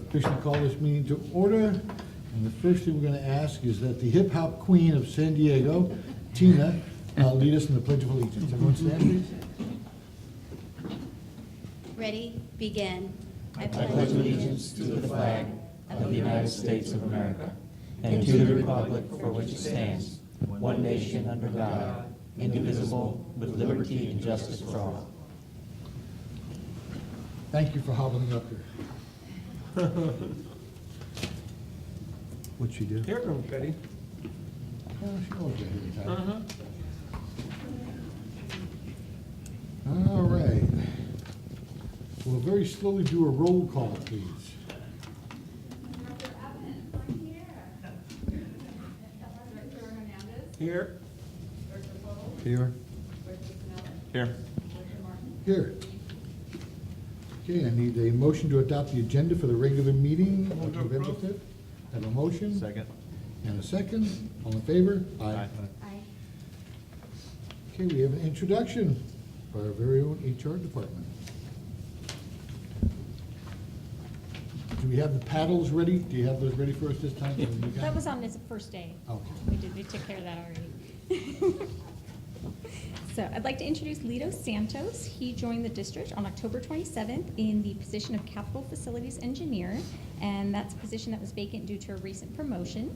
Officially call this meeting to order. And the first thing we're going to ask is that the hip-hop queen of San Diego, Tina, lead us in the Pledge of Allegiance. Everyone stand, please. Ready, begin. I pledge allegiance to the flag of the United States of America and to the republic for which it stands, one nation under God, indivisible, with liberty and justice for all. Thank you for hobbling up here. What'd she do? Here comes Betty. Oh, she knows that every time. All right. We'll very slowly do a roll call, please. Here. Here. Here. Here. Okay, I need a motion to adopt the agenda for the regular meeting of November 5th. Have a motion? Second. And a second. All in favor? Aye. Aye. Okay, we have an introduction by our very own HR department. Do we have the paddles ready? Do you have those ready for us this time? That was on his first day. Okay. We took care of that already. So I'd like to introduce Lito Santos. He joined the district on October 27th in the position of Capital Facilities Engineer, and that's a position that was vacant due to a recent promotion.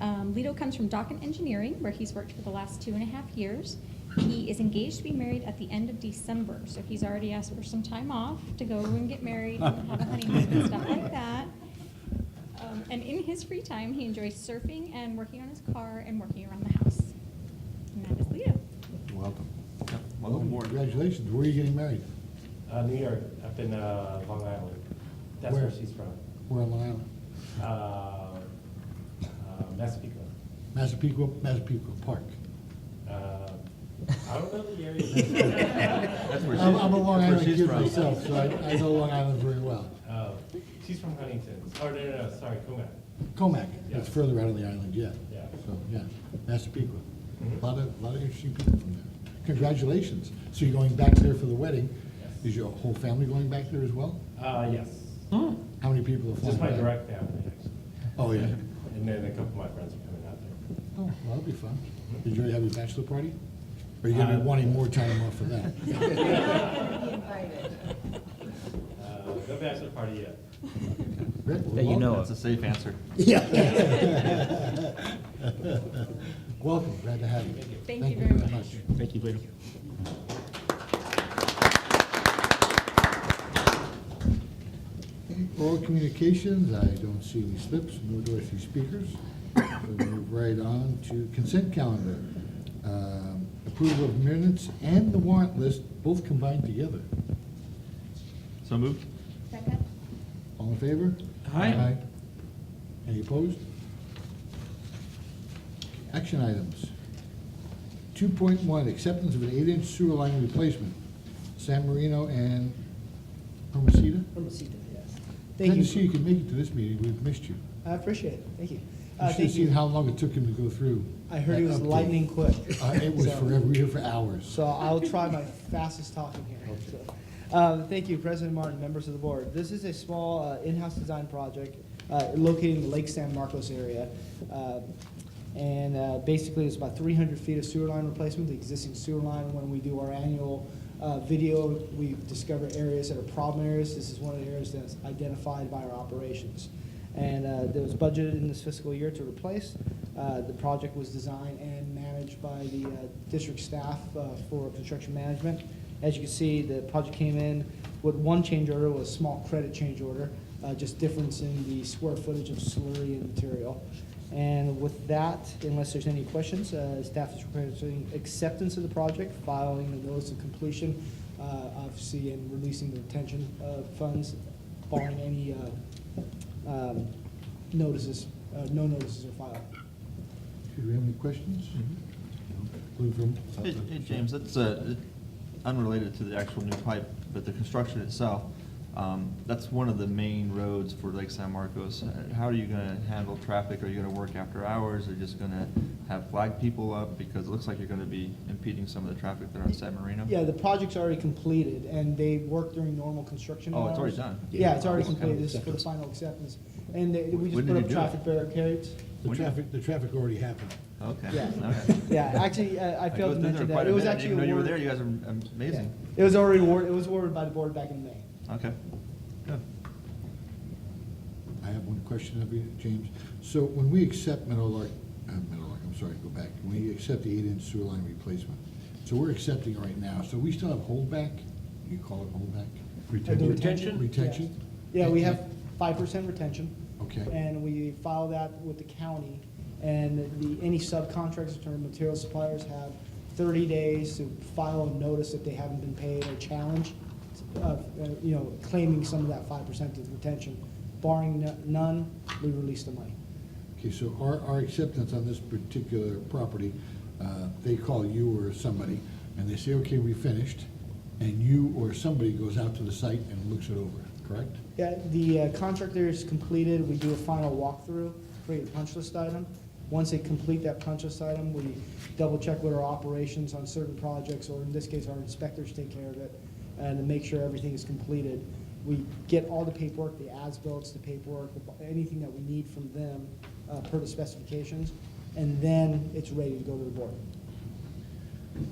Lito comes from Dock Engineering, where he's worked for the last 2.5 years. He is engaged to be married at the end of December, so he's already asked for some time off to go and get married and have a honeymoon and stuff like that. And in his free time, he enjoys surfing and working on his car and working around the house. And that is Lito. Welcome. Welcome aboard. Congratulations. Where are you getting married? New York, up in Long Island. That's Where? where she's from. Where on Long Island? Massapequa. Massapequa Park. I don't know the area. That's where I'm a Long Island she's kid from. myself, so I know Long Island very well. She's from Huntington. Oh, no, sorry, Comac. Comac, Yes. it's further out on the island, yeah. Yeah. So, yeah, Massapequa. Mhm. A lot of interesting people from there. Congratulations. So you're going back there for the wedding. Yes. Is your whole family going back there as well? Yes. How many people are flying Just my back? direct family, actually. Oh, yeah. And then a couple of my friends are coming out there. Oh, well, that'll be fun. Did you already have your bachelor party? Or are you gonna be wanting more time off for that? No bachelor party yet. Rick, well, That you know welcome. of. That's a safe answer. Yeah. Welcome, glad to have you. Thank you very much. Thank you, Lito. Oral communications, I don't see any slips, nor do I see speakers. We'll move right on to consent calendar. Approval of minutes and the warrant list, both combined together. So moved. Second? All in favor? Aye. Any opposed? Action items. 2.1, acceptance of an 8-inch sewer line replacement. San Marino and Hermosita? Vallecitos, yes. Glad Thank to see you you. could make it to this meeting, we've missed you. I appreciate it. Thank you. You should have Thank seen you. how long it took him to go through. I heard it that was update. lightning quick. It was So- forever, we were here for hours. So I'll try my fastest talking here. Okay. So, thank you, President Martin, members of the board. This is a small in-house design project located in the Lake San Marcos area. Basically, it's about 300 feet of sewer line replacement, the existing sewer line. When we do our annual video, we discover areas that are problem areas. This is one of the areas that's identified by our operations. And that was budgeted in this fiscal year to replace. The project was designed and managed by the district staff for construction management. As you can see, the project came in with one change order, was a small credit change order, just difference in the square footage of slurry and material. And with that, unless there's any questions, staff is requesting acceptance of the project, filing the notice of completion, obviously, and releasing the retention of funds, barring any notices, no notices are filed. Do we have any questions? Including from- Hey, James, that's unrelated to the actual new pipe, but the construction itself. That's one of the main roads for Lake San Marcos. How are you gonna handle traffic? Are you gonna work after hours? Are you just gonna have flag people up? Because it looks like you're gonna be impeding some of the traffic there on San Marino. Yeah, the project's already completed, and they work during normal construction Oh, it's already hours. done? Yeah, it's already Okay. completed, this is for the final acceptance. And we just When put did up you do it? traffic barricades. The traffic already happened. Okay. Yeah. All right. Yeah, actually, I go failed to through there mention quite that. a It was bit. I actually didn't even know you were there. awarded. You guys are amazing. Yeah. It was already awarded, it was awarded by the board back in May. Okay. Good. I have one question of you, James. So when we accept Meadowlark, I'm sorry, go back. When we accept the 8-inch sewer line replacement, so we're accepting it right now, so we still have holdback? You call it holdback? The retention? Retention? Yeah, we have 5% retention. Okay. And we file that with the county, and any subcontractors or material suppliers have 30 days to file a notice if they haven't been paid or challenge, claiming some of that 5% of retention. Barring none, we release the money. Okay, so our acceptance on this particular property, they call you or somebody, and they say, okay, we finished, and you or somebody goes out to the site and looks it over, correct? Yeah, the contractor is completed, we do a final walkthrough, create a punch list item. Once they complete that punch list item, we double check with our operations on certain projects, or in this case, our inspectors take care of it, and to make sure everything is completed. We get all the paperwork, the as-built, the paperwork, anything that we need from them per the specifications, and then it's ready to go to the board.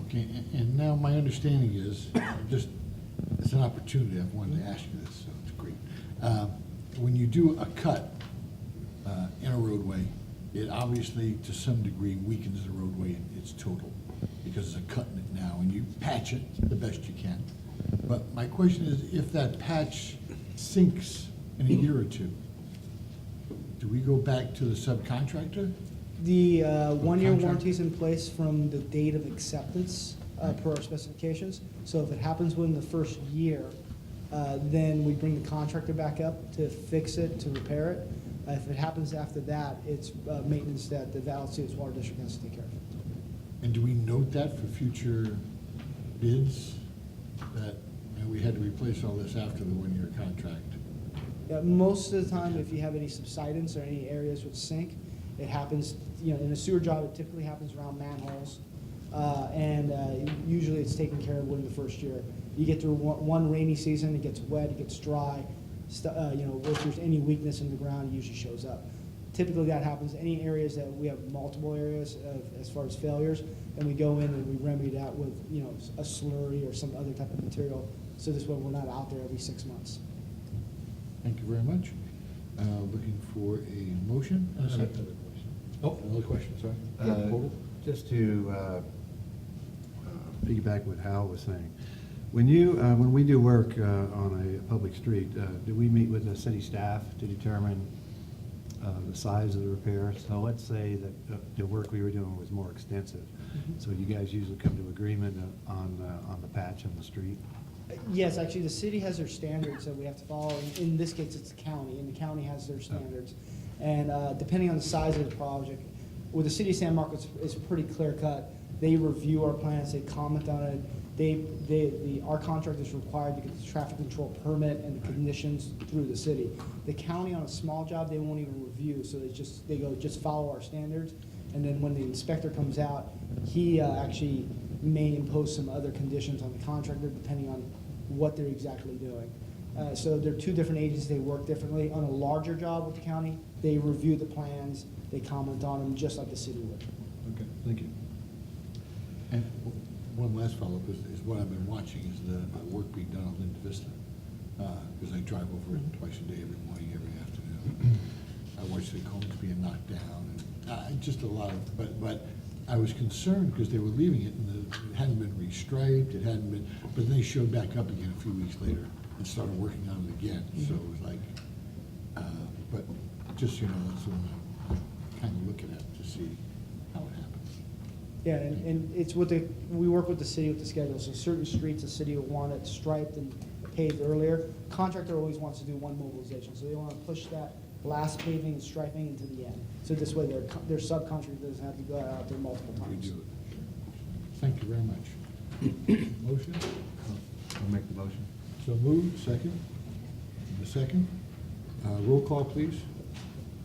Okay, and now my understanding is, just, it's an opportunity, I've wanted to ask you this, so it's great. When you do a cut in a roadway, it obviously, to some degree, weakens the roadway in its total, because it's a cut in it now, and you patch it the best you can. But my question is, if that patch sinks in a year or two, do we go back to the subcontractor? The one-year Contract? warranty is in place from the date of acceptance per our specifications. So if it happens within the first year, then we bring the contractor back up to fix it, to repair it. If it happens after that, it's maintenance that the Vallecitos Water District has to take care of. And do we note that for future bids, that we had to replace all this after the one-year contract? Yeah, most of the time, if you have any subsidence or any areas with sink, it happens, in a sewer job, it typically happens around manholes. Usually it's taken care of within the first year. You get through one rainy season, it gets wet, it gets dry. If there's any weakness in the ground, it usually shows up. Typically that happens, any areas that we have multiple areas as far as failures, then we go in and we remedy that with, a slurry or some other type of material. So this way we're not out there every 6 months. Thank you very much. Looking for a motion? I have another question. Oh, another question, sorry. Just to piggyback what Hal was saying, when we do work on a public street, do we meet with the city staff to determine the size of the repair? So let's say that the work we were doing was more extensive. So you guys usually come to agreement on the patch on the street? Yes, actually, the city has their standards that we have to follow. In this case, it's the county, and the county has their standards. And depending on the size of the project, with the city of San Marcos, it's pretty clear cut. They review our plans, they comment on it. Our contractor is required to get the traffic control permit and the conditions through the city. The county, on a small job, they won't even review, so they go, just follow our standards. And then when the inspector comes out, he actually may impose some other conditions on the contractor depending on what they're exactly doing. So they're two different agencies, they work differently. On a larger job with the county, they review the plans, they comment on them just like the city would. Okay, thank you. And one last follow-up is what I've been watching is the work being done on Linda Vista. Because I drive over it twice a day, every morning, every afternoon. I watch the cones being knocked down, and just a lot of, but I was concerned because they were leaving it and it hadn't been restriped, it hadn't been, but then they showed back up again a few weeks later and started working on it again. So it was like, but just, that's what I'm kind of looking at to see how it happens. Yeah, and it's we work with the city with the schedule, so certain streets, the city will want it striped and paved earlier. Contractor always wants to do one mobilization, so they want to push that last paving and striping into the end. So this way their subcontractor doesn't have to go out there multiple We times. do it. Thank you very much. Motion? I'll make the motion. So moved, second? and a second. Roll call, please.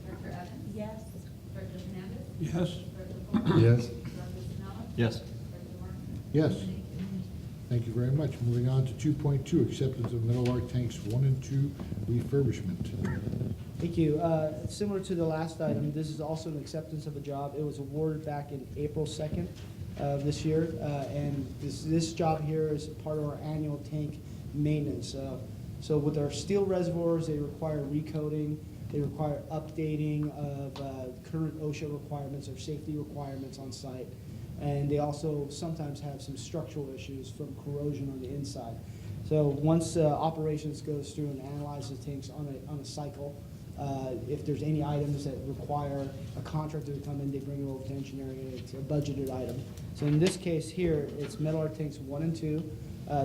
Director Evans? Yes. Director Hernandez? Yes. Director Paul? Yes. Director Sinella? Yes. Director Martin? Yes. Thank you very much. Moving on to 2.2, acceptance of Metal Arc Tanks 1 and 2 refurbishment. Thank you. Similar to the last item, this is also an acceptance of a job. It was awarded back in April 2nd of this year, and this job here is part of our annual tank maintenance. So with our steel reservoirs, they require recoating, they require updating of current OSHA requirements or safety requirements on site, and they also sometimes have some structural issues from corrosion on the inside. So once operations goes through and analyzes tanks on a cycle, if there's any items that require a contractor to come in, they bring it over to engineering, and it's a budgeted item. So in this case here, it's Metal Arc Tanks 1 and 2.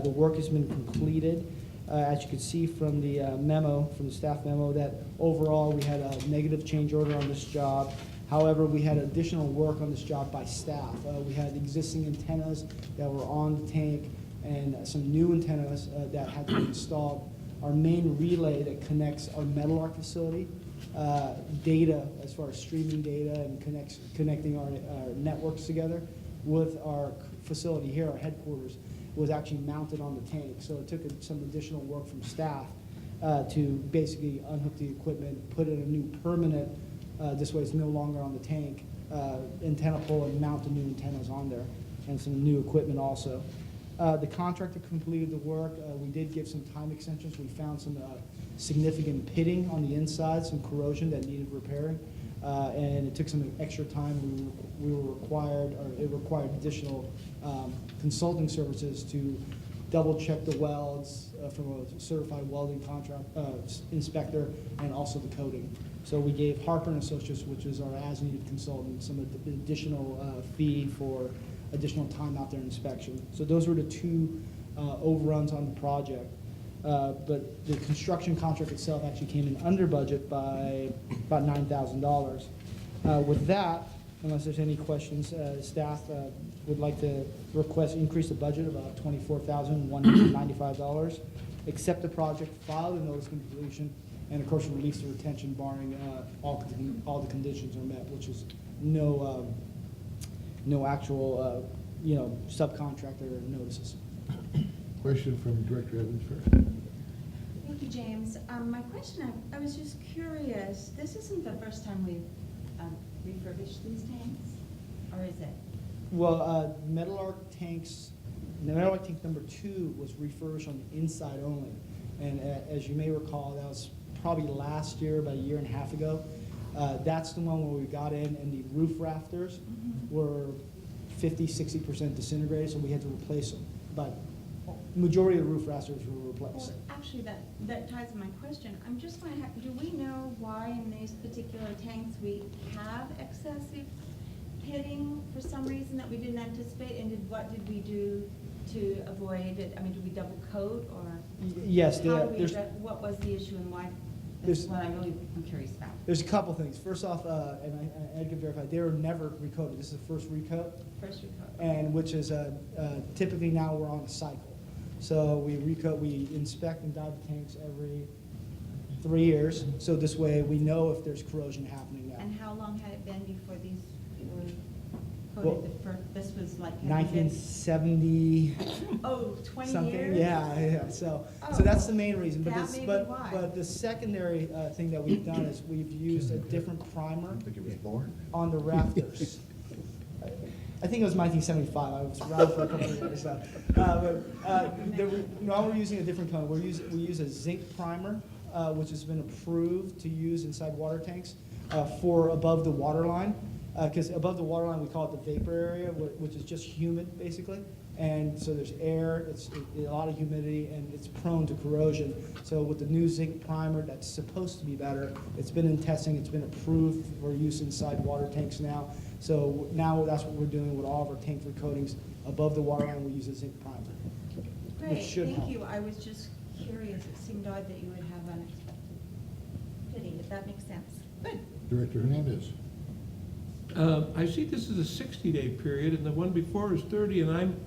The work has been completed. As you can see from the memo, from the staff memo, that overall we had a negative change order on this job. However, we had additional work on this job by staff. We had existing antennas that were on the tank and some new antennas that had to be installed. Our main relay that connects our Metal Arc facility, data as far as streaming data and connecting our networks together with our facility here, our headquarters, was actually mounted on the tank. So it took some additional work from staff to basically unhook the equipment, put in a new permanent, this way it's no longer on the tank, antenna pole, and mount the new antennas on there, and some new equipment also. The contractor completed the work. We did give some time extensions. We found some significant pitting on the inside, some corrosion that needed repairing, and it took some extra time. We were required, or it required additional consulting services to double check the welds from a certified welding contract inspector, and also the coating. So we gave Harper and Associates, which is our as-needed consultant, some additional fee for additional time out there inspection. So those were the two overruns on the project. But the construction contract itself actually came in under budget by about $9,000. With that, unless there's any questions, staff would like to increase the budget of about $24,195, accept the project, file the notice of completion, and of course release the retention barring all the conditions are met, which is no actual subcontractor notices. Question from Director Evans first. Thank you, James. My question, I was just curious, this isn't the first time we've refurbished these tanks, or is it? Well, Metal Arc tanks, Metal Arc tank number 2 was refurbished on the inside only. And as you may recall, that was probably last year, about a year and a half ago. That's the one where we got in and the roof rafters were 50–60% disintegrated, so we had to replace them. But majority of the roof rafters were replaced. Well, actually, that ties to my question. I'm just wondering, do we know why in these particular tanks we have excessive pitting for some reason that we didn't anticipate? And what did we do to avoid it? I mean, did we double coat, or? Yes, what was the issue and why? That's what I'm curious about. There's a couple things. First off, and I can verify, they were never recoated. This is the first recoat. First recoat. And which is typically now we're on a cycle. So we recoat, we inspect and dive the tanks every 3 years. So this way we know if there's corrosion happening now. And how long had it been before these were Well, coated? This was like. 1970. Oh, 20 something. years? Yeah. So Oh, that's the main reason. But that may be why. but the secondary thing that we've done is we've used a different primer on the rafters. I think it was 1975. I was around for a couple of years. Now we're using a different color. We use a zinc primer, which has been approved to use inside water tanks for above the water line. Because above the water line, we call it the vapor area, which is just humid, basically. And so there's air, it's a lot of humidity, and it's prone to corrosion. So with the new zinc primer, that's supposed to be better. It's been in testing, it's been approved for use inside water tanks now. So now that's what we're doing with all of our tank recoatings. Above the water line, we use a zinc primer. Great, should thank help. you. I was just curious. It seemed odd that you would have unexpected pitting, but that makes sense. Good. Director Hernandez. I see this is a 60-day period, and the one before is 30, and I'm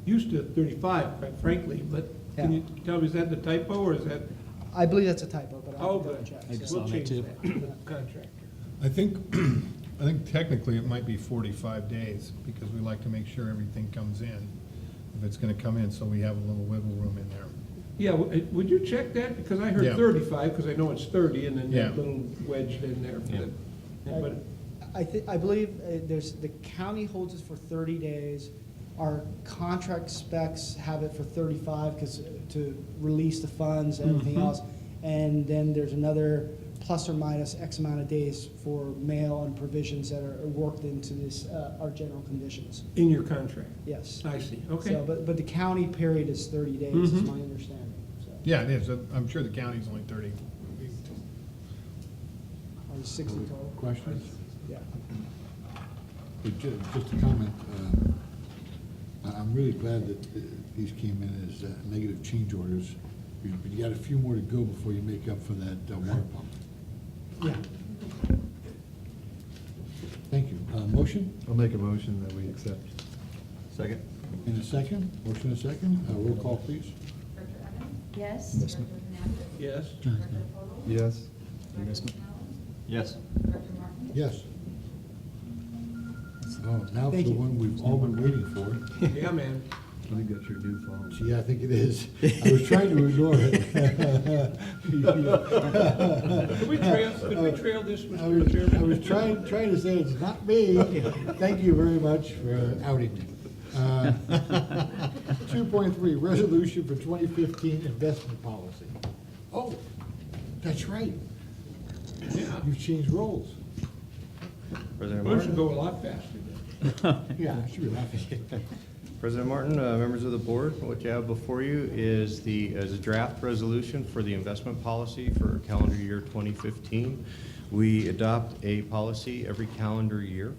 used to 35, quite frankly, but can you tell me, is that the typo, or is that? I believe that's a typo, but Oh, I'll double good. check. I just so. saw We'll that change too. that. Contractor. I think technically it might be 45 days, because we like to make sure everything comes in, if it's gonna come in, so we have a little wiggle room in there. Yeah, would you check that? Because I heard Yeah. 35, because I know it's 30, and then that Yeah. little wedged in there. for Yeah. the- But I believe the county holds it for 30 days. Our contract specs have it for 35 because to release the funds and everything Mhm. else. And then there's another plus or minus X amount of days for mail and provisions that are worked into this, our general conditions. in your contract? Yes. I see, okay. So, but the county period is 30 days, is Mhm. my understanding, so. Yeah, it is. I'm sure the county's only 30. Or 60 total. Questions? Yeah. Just a comment, I'm really glad that these came in as negative change orders, but you got a few more to go before you make up for that water pump. Yeah. Thank you. Motion? I'll make a motion that we accept. Second? In a second? Motion in a second? Roll call, please. Yes? Yes? Yes? Investment. Yes. Yes. Oh, now for Thank the you. one we've all been waiting for. Yeah, man. I think that's your new phone. See, I think it is. I was trying to ignore it. Could we trail this, I Mr. was, Chairman? I was trying to say it's not me. Thank you very much for outing me. 2.3, resolution for 2015 investment policy. Oh, that's right. Yeah. You've changed roles. President We should Martin? go a lot faster then. Yeah, I should be laughing. President Martin, members of the board, what you have before you is a draft resolution for the investment policy for calendar year 2015. We adopt a policy every calendar year,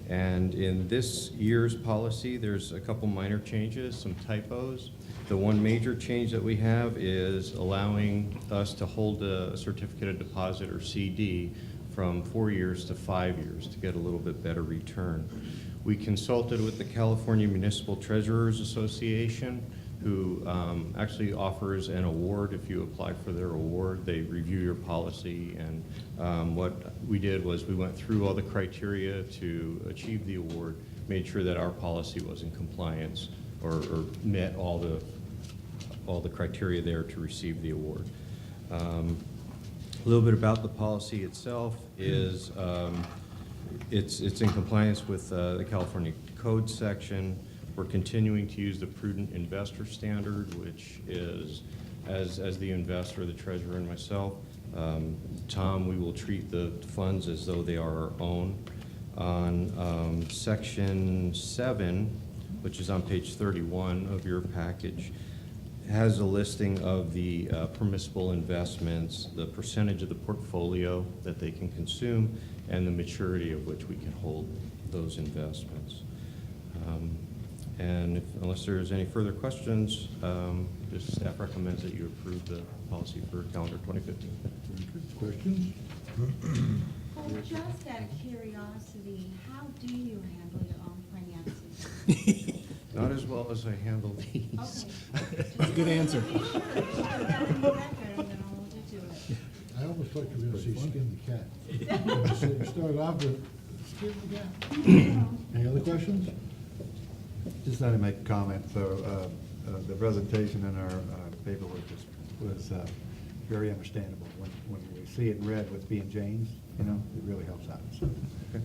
and in this year's policy, there's a couple minor changes, some typos. The one major change that we have is allowing us to hold a certificate of deposit, or CD, from 4 years to 5 years to get a little bit better return. We consulted with the California Municipal Treasurers Association, who actually offers an award if you apply for their award. They review your policy, and what we did was we went through all the criteria to achieve the award, made sure that our policy was in compliance or met all the criteria there to receive the award. A little bit about the policy itself is it's in compliance with the California Code section. We're continuing to use the prudent investor standard, which is, as the investor, the treasurer, and myself, Tom, we will treat the funds as though they are our own. On section 7, which is on page 31 of your package, has a listing of the permissible investments, the percentage of the portfolio that they can consume, and the maturity of which we can hold those investments. And unless there's any further questions, just staff recommends that you approve the policy for calendar 2015. Questions? Well, just out of curiosity, how do you handle your own finances? Not as well as I handle these. Okay. Good answer. Sure, that in the record, and then I'll hold you to it. I almost thought you were going to say skin the cat. You started off with skin the cat. Any other questions? Just thought I'd make a comment. So the presentation in our paperwork was very understandable. When we see it in red what's being changed, it really helps out. So, Okay.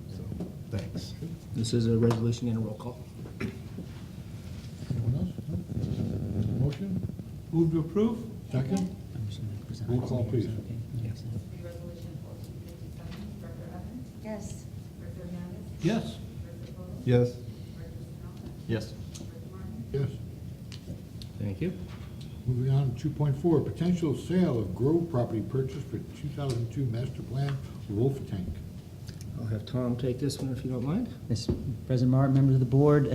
so thanks. This is a resolution and a roll call. Anyone else? No? Motion? Move to approve? Second? Roll call, please. Yes. Yes. Yes. Yes. Yes. Yes. Thank you. Moving on to 2.4, potential sale of Grove property purchase for 2002 master plan Wolf Tank. I'll have Tom take this one if you don't mind. Yes, President Martin, members of the board,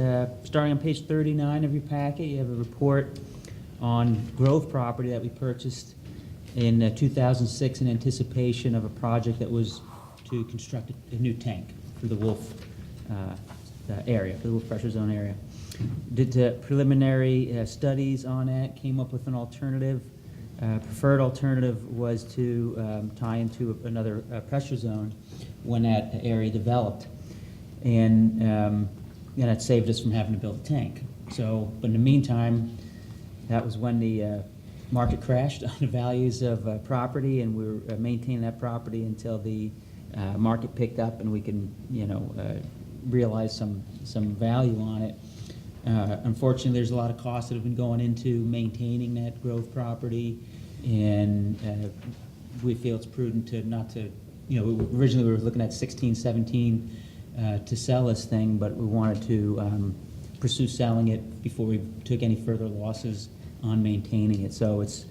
starting on page 39 of your packet, you have a report on Grove property that we purchased in 2006 in anticipation of a project that was to construct a new tank for the Wolf area, for the Wolf Pressure Zone area. Did preliminary studies on it, came up with an alternative Preferred alternative was to tie into another pressure zone when that area developed. And that saved us from having to build a tank. So, but in the meantime, that was when the market crashed on the values of property, and we were maintaining that property until the market picked up and we can, realize some value on it. Unfortunately, there's a lot of costs that have been going into maintaining that grove property, and we feel it's prudent originally we were looking at 16, 17 to sell this thing, but we wanted to pursue selling it before we took any further losses on maintaining it. So it's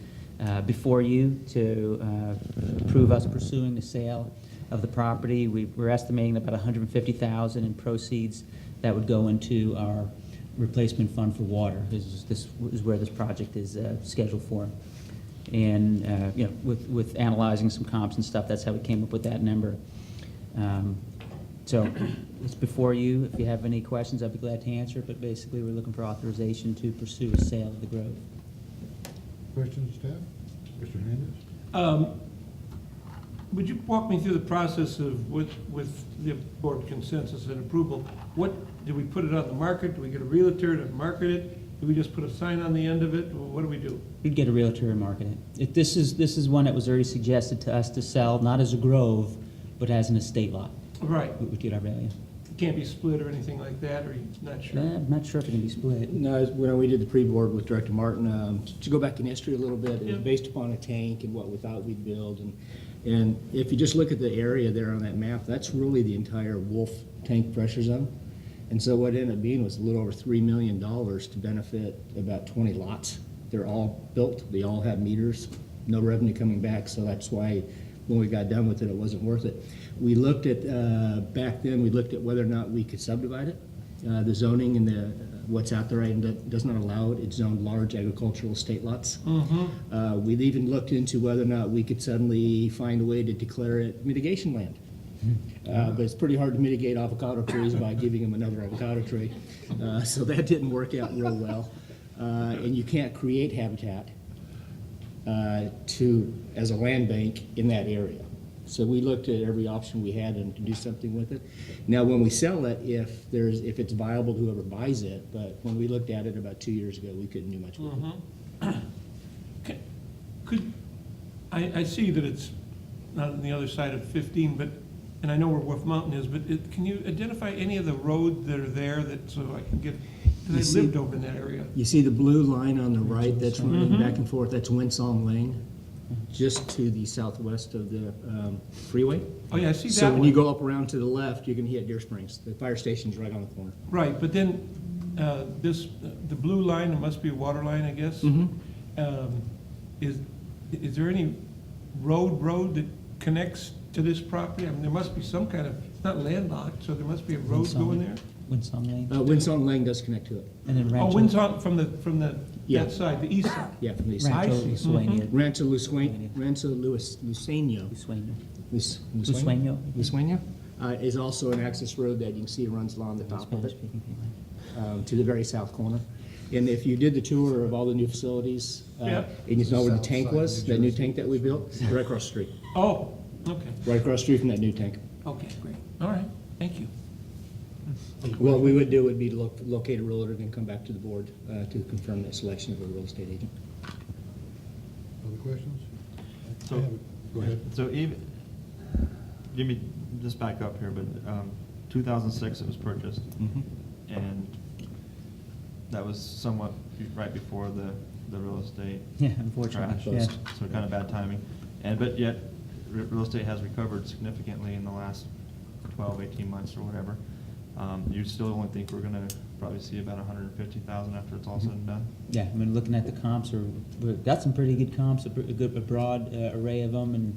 before you to approve us pursuing the sale of the property. We're estimating about $150,000 in proceeds that would go into our replacement fund for water. This is where this project is scheduled for. And with analyzing some comps and stuff, that's how we came up with that number. So it's before you. If you have any questions, I'd be glad to answer. But basically, we're looking for authorization to pursue a sale of the grove. Questions, staff? Mr. Hernandez? Would you walk me through the process of, with the board consensus and approval, do we put it on the market? Do we get a realtor to market it? Do we just put a sign on the end of it? What do we do? We'd get a realtor to market it. This is one that was already suggested to us to sell, not as a grove, but as an estate lot. Right. We would get our value. It can't be split or anything like that, or you're not sure? I'm not sure if it can be split. No, when we did the pre-board with Director Martin, to go back in history a little bit, it was Yeah. based upon a tank and what we thought we'd build. And if you just look at the area there on that map, that's really the entire Wolf tank pressure zone. And so what ended up being was a little over $3 million to benefit about 20 lots. They're all built, they all have meters, no revenue coming back, so that's why when we got done with it, it wasn't worth it. We looked at, back then, we looked at whether or not we could subdivide it. The zoning and what's out there does not allow it. It's zoned large agricultural estate lots. Mm-hmm. We've even looked into whether or not we could suddenly find a way to declare it mitigation land. But it's pretty hard to mitigate avocado trees by giving them another avocado tree. So that didn't work out real well. And you can't create habitat as a land bank in that area. So we looked at every option we had and to do something with it. Now, when we sell it, if it's viable to whoever buys it, but when we looked at it about 2 years ago, we couldn't do much with it. I see that it's not on the other side of 15, and I know where Wolf Mountain is, but can you identify any of the roads that are there so I can get, because I lived over in that area? You see the blue line on the right that's running Mhm. back and forth, that's Winsong Lane, just to the southwest of the freeway. Oh, yeah, I see that So when one. you go up around to the left, you can hit Deer Springs. The fire station's right on the corner. Right, but then the blue line, it must be a water line, I guess. Is there any road that connects to this property? I mean, there must be some kind of, it's not landlocked, so there must be a road going there? Winsong Lane. Winsong Lane does connect to it. And then Oh, Rancho. Winsong, from Yeah. that side, the east side? Yeah, from the east I side. Rancho see. Lusueño. Rancho Lusueño. Lusueño. Lusueño. Lusueño is also an access road that you can see runs along the top of it, to the very south corner. And if you did the tour of all the new facilities, Yeah. and you know where the South tank side, was, New that new Jersey. tank that we built, right across the street. Oh, okay, Right across the street from that new tank. okay, great. All right, thank you. What we would do would be to locate a realtor and then come back to the board to confirm that selection of a real estate agent. Other questions? So- Go ahead. So even, just back up here, but 2006 it was purchased, and that was somewhat right before the real estate Yeah, unfortunately, crash. yeah. So kind of bad timing. But yet, real estate has recovered significantly in the last 12, 18 months or whatever. You still only think we're gonna probably see about 150,000 after it's all said and done? Yeah, I mean, looking at the comps, we've got some pretty good comps, a broad array of them, and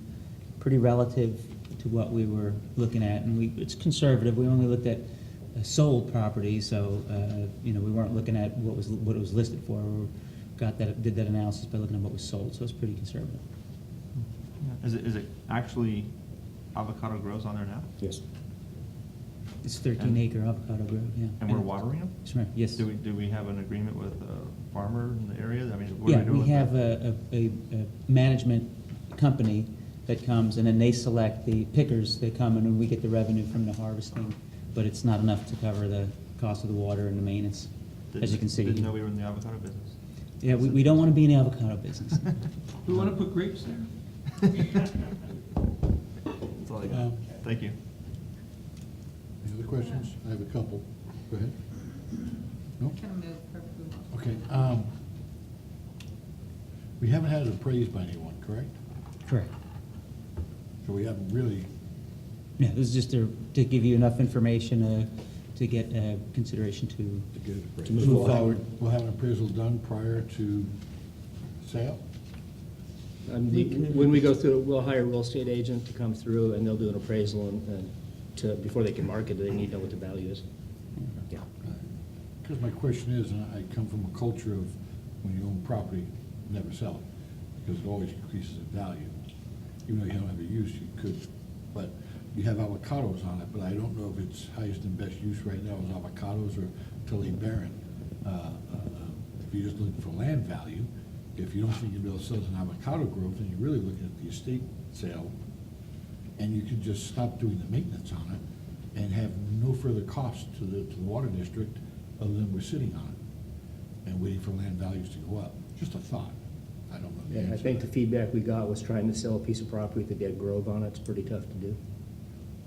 pretty relative to what we were looking at. And it's conservative. We only looked at sold properties, so we weren't looking at what it was listed for. We did that analysis by looking at what was sold, so it's pretty conservative. Is it actually avocado grows on there now? Yes. It's 13-acre avocado grove, yeah. And we're watering them? Sure, yes. Do we have an agreement with farmer in the area? I mean, what are Yeah, we doing we with have that? a management company that comes, and then they select the pickers, they come, and then we get the revenue from the harvesting, but it's not enough to cover the cost of the water and the maintenance, as you can see. Didn't know we were in the avocado business. Yeah, we don't want to be in the avocado business. We want to put grapes there? That's all I got. Thank you. Any other questions? I have a couple. Go ahead. No? Can I move for approval? Okay, we haven't had it appraised by anyone, correct? Correct. So we haven't really, Yeah, this is just to give you enough information to get consideration to to get it appraised. To move forward. We'll have an appraisal done prior to sale? When we go through, we'll hire a real estate agent to come through, and they'll do an appraisal, and before they can market it, they need to know what the value is. Yeah. Because my question is, and I come from a culture of when you own property, never sell it, because it always increases in value. Even though you don't have a use, you could, but you have avocados on it, but I don't know if its highest and best use right now is avocados or totally barren. If you're just looking for land value, if you don't think you'll be able to sell it as an avocado grove, then you're really looking at the estate sale, and you could just stop doing the maintenance on it and have no further cost to the water district other than we're sitting on it and waiting for land values to go up. Just a thought. I don't know. the And I answer. think the feedback we got was trying to sell a piece of property with a dead grove on it. It's pretty tough to do.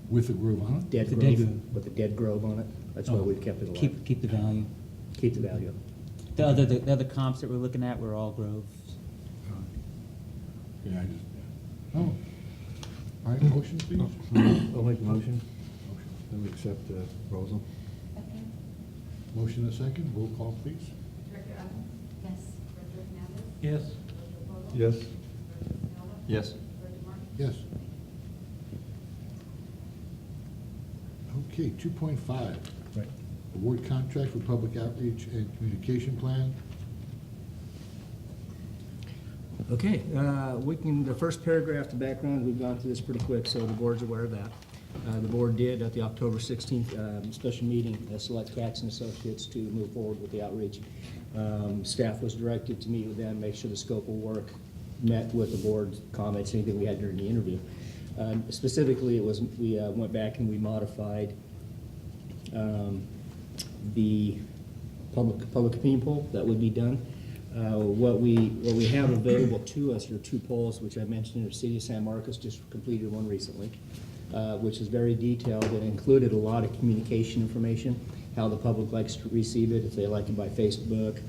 With a grove on it? Dead The grove, dead grove. with a dead grove on it. That's why Oh, we've kept it alive. keep the value. Keep the value. The other comps that we're looking at were all groves. Yeah, I just, yeah. Oh. All right, motion, please. I'll make a motion. Then we accept the proposal. Motion and a second, roll call, please. Director Adams? Yes. Director Hernandez? Yes. Director Polo? Yes. Director Pinella? Yes. Director Martin? Yes. Okay, 2.5. Right. Award contract for public outreach and communication plan. Okay, the first paragraph, the background, we've gone through this pretty quick, so the board's aware of that. The board did, at the October 16th special meeting, select Katz and Associates to move forward with the outreach. Staff was directed to meet with them, make sure the scope of work met with the board's comments, anything we had during the interview. Specifically, it was, we went back and we modified the public opinion poll that would be done. What we have available to us are 2 polls, which I mentioned in the city of San Marcos, just completed one recently, which is very detailed and included a lot of communication information, how the public likes to receive it, if they like it by Facebook,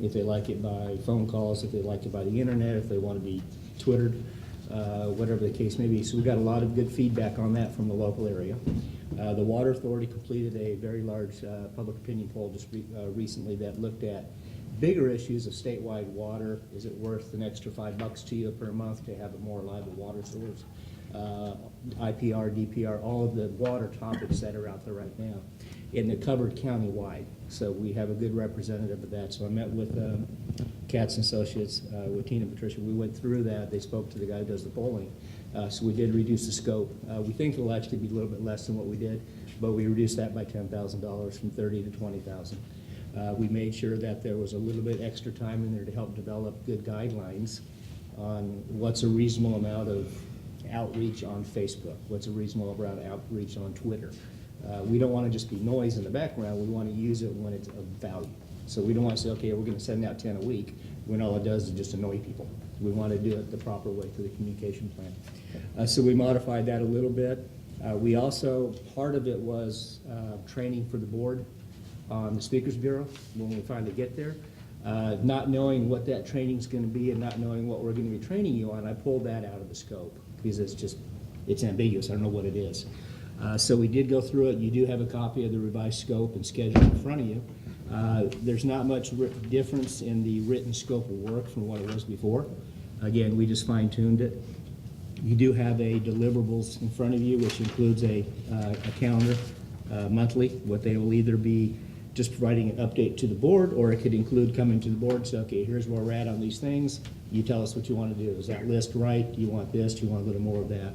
if they like it by phone calls, if they like it by the internet, if they want to be Twittered, whatever the case may be. So we got a lot of good feedback on that from the local area. The Water Authority completed a very large public opinion poll just recently that looked at bigger issues of statewide water. Is it worth an extra $5 to you per month to have a more reliable water source? IPR, DPR, all of the water topics that are out there right now. And they're covered countywide. So we have a good representative of that. So I met with Katz and Associates, with Tina and Patricia. We went through that. They spoke to the guy who does the polling. So we did reduce the scope. We think it'll actually be a little bit less than what we did, but we reduced that by $10,000 from $30,000 to $20,000. We made sure that there was a little bit extra time in there to help develop good guidelines on what's a reasonable amount of outreach on Facebook, what's a reasonable amount of outreach on Twitter. We don't want to just be noise in the background. We want to use it when it's of value. So we don't want to say, okay, we're going to send out 10 a week when all it does is just annoy people. We want to do it the proper way through the communication plan. So we modified that a little bit. We also, part of it was training for the board on the Speakers Bureau when we finally get there. Not knowing what that training's going to be and not knowing what we're going to be training you on, I pulled that out of the scope because it's ambiguous. I don't know what it is. So we did go through it. You do have a copy of the revised scope and schedule in front of you. There's not much difference in the written scope of work from what it was before. Again, we just fine-tuned it. You do have a deliverables in front of you, which includes a calendar monthly. What they will either be just providing an update to the board, or it could include coming to the board and say, okay, here's where we're at on these things. You tell us what you want to do. Is that list right? Do you want this? Do you want a little more of that?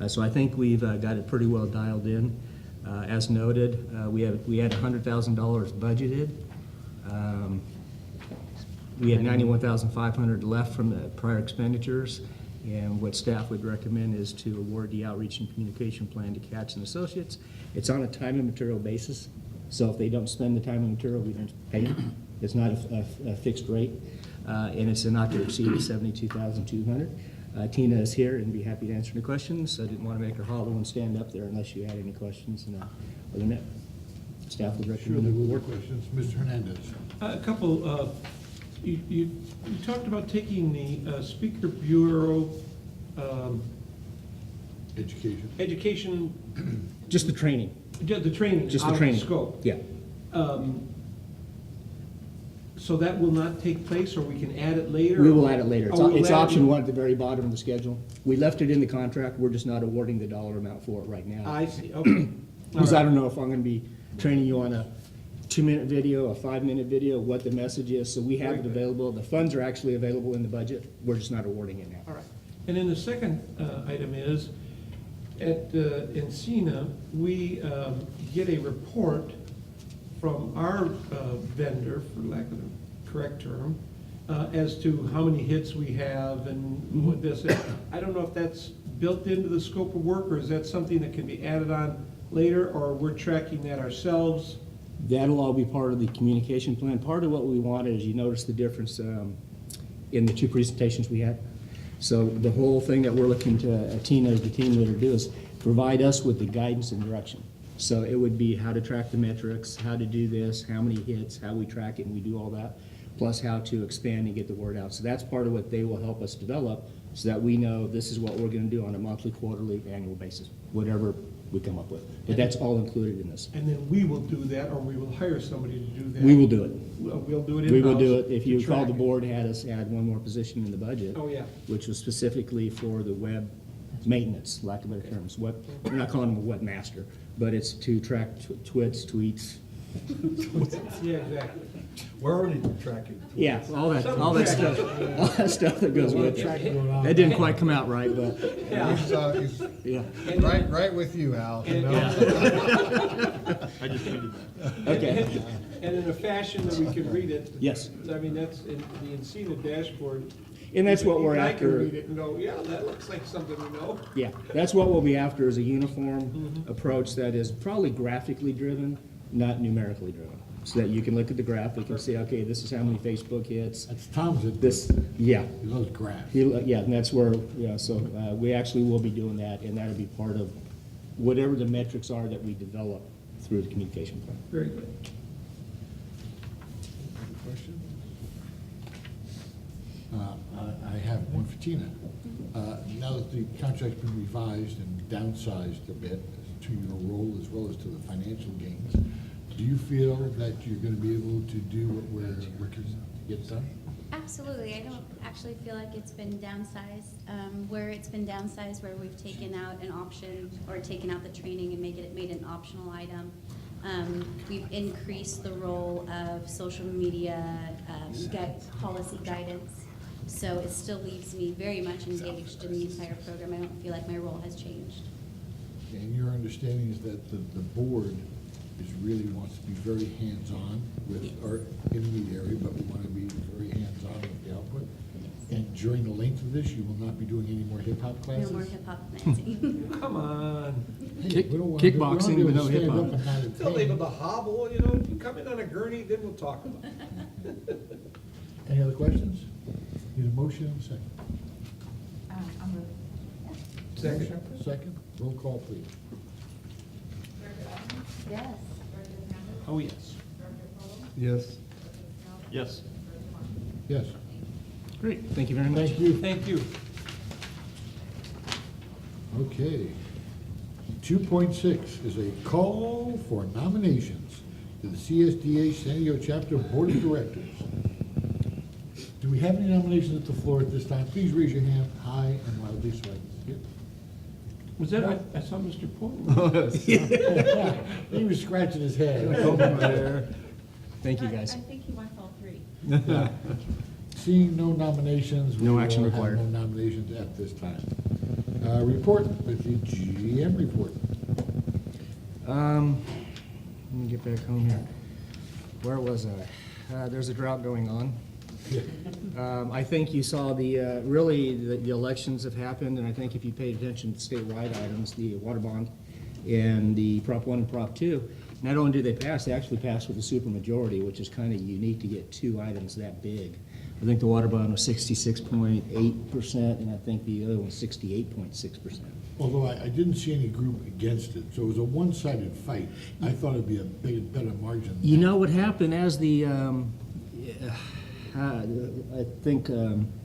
So I think we've got it pretty well dialed in. As noted, we had $100,000 budgeted. We had 91,500 left from the prior expenditures, and what staff would recommend is to award the outreach and communication plan to Katz and Associates. It's on a time and material basis, so if they don't spend the time and material, we don't pay them. It's not a fixed rate, and it's not to exceed $72,200. Tina is here and be happy to answer any questions. I didn't want to make her hollow and stand up there unless you had any questions. And other than that, staff would Sure, recommend. there will be questions. Mr. Hernandez. A couple, you talked about taking the speaker bureau education, Just the training. the training Just out the of training. scope. Yeah. So that will not take place, or we can add it later? We will add it later. Oh, we'll It's add it- option one at the very bottom of the schedule. We left it in the contract. We're just not awarding the dollar amount for it right now. I see, okay. Because All I right. don't know if I'm going to be training you on a 2-minute video, a 5-minute video, what the message is. So we have it available. The funds are actually available in the budget. We're just not awarding it now. All right. And then the second item is, at Encina, we get a report from our vendor, for lack of the correct term, as to how many hits we have and what this is. I don't know if that's built into the scope of work, or is that something that can be added on later, or we're tracking that ourselves? That'll all be part of the communication plan. Part of what we wanted is, you notice the difference in the two presentations we had. So the whole thing that we're looking to Tina, as the team leader, do is provide us with the guidance and direction. So it would be how to track the metrics, how to do this, how many hits, how we track it, and we do all that, plus how to expand and get the word out. So that's part of what they will help us develop, so that we know this is what we're going to do on a monthly, quarterly, annual basis, whatever we come up with. But that's all included in this. And then we will do that, or we will hire somebody to do that? We will do it. We'll do it in-house? We will do it. If you to recall, track the it. board had us add one more position in the budget. Oh, yeah. Which was specifically for the web maintenance, lack of better terms. Web, we're not calling them a webmaster, but it's to track tweets. Yeah, exactly. We're already tracking. Yeah, all that stuff that goes with it. That didn't quite come out right, but, He's yeah. right with you, Al. you know? I just tweeted that. Okay. And in a fashion that we can read it. Yes. I mean, that's in the Encina dashboard. And that's what we're Even I after. can read it and go, yeah, that looks like something we know. Yeah, that's what we'll be after, is a uniform approach that is probably graphically driven, not numerically driven. So that you can look at the graphic and say, okay, this is how many Facebook hits. That's Tom's at This, yeah. He loves graphs. Yeah, and that's where, yeah, so we actually will be doing that, and that'll be part of whatever the metrics are that we develop through the communication plan. Very good. Question? I have one for Tina. Now that the contract's been revised and downsized a bit to your role as well as to the financial gains, do you feel that you're going to be able to do what we're working to get done? Absolutely. I don't actually feel like it's been downsized. Where it's been downsized, where we've taken out an option or taken out the training and made an optional item. We've increased the role of social media policy guidance. So it still leaves me very much engaged in the entire program. I don't feel like my role has changed. And your understanding is that the board really wants to be very hands-on with our intermediary, but we want to be very hands-on with the output. And during the length of this, you will not be doing any more hip-hop classes? No more hip-hop dancing. Come on. Hey, we don't wanna do- we don't Kickboxing, be able but to no stand hip-hop. up and have it They'll leave pain. them a hobble, you know, you come in on a gurney, then we'll talk about it. Any other questions? Need a motion and a second? I'm with. Second. Second, roll call, please. Director Adams? Yes. Director Hernandez? Oh, yes. Director Polo? Yes. Yes. Director Martin? Yes. Great, thank you very much. Thank you. Thank you. Okay. 2.6 is a call for nominations to the CSDA San Diego Chapter Board of Directors. Do we have any nominations at the floor at this time? Please raise your hand high and loudly so I can see it. Was that, I saw Mr. Portman. He was scratching his head. Thank you, guys. I think he wants all three. Seeing no nominations. we No action will have required. No nominations at this time. Report, with the GM report. Let me get back home here. Where was I? There's a drought going on, I think you saw the elections have happened, and I think if you paid attention to statewide items, the water bond and the Prop 1 and Prop 2, not only did they pass, they actually passed with a supermajority, which is kind of unique to get two items that big. I think the water bond was 66.8%, and I think the other one was 68.6%. Although I didn't see any group against it, so it was a one-sided fight. I thought it'd be a better margin. You know what happened as I think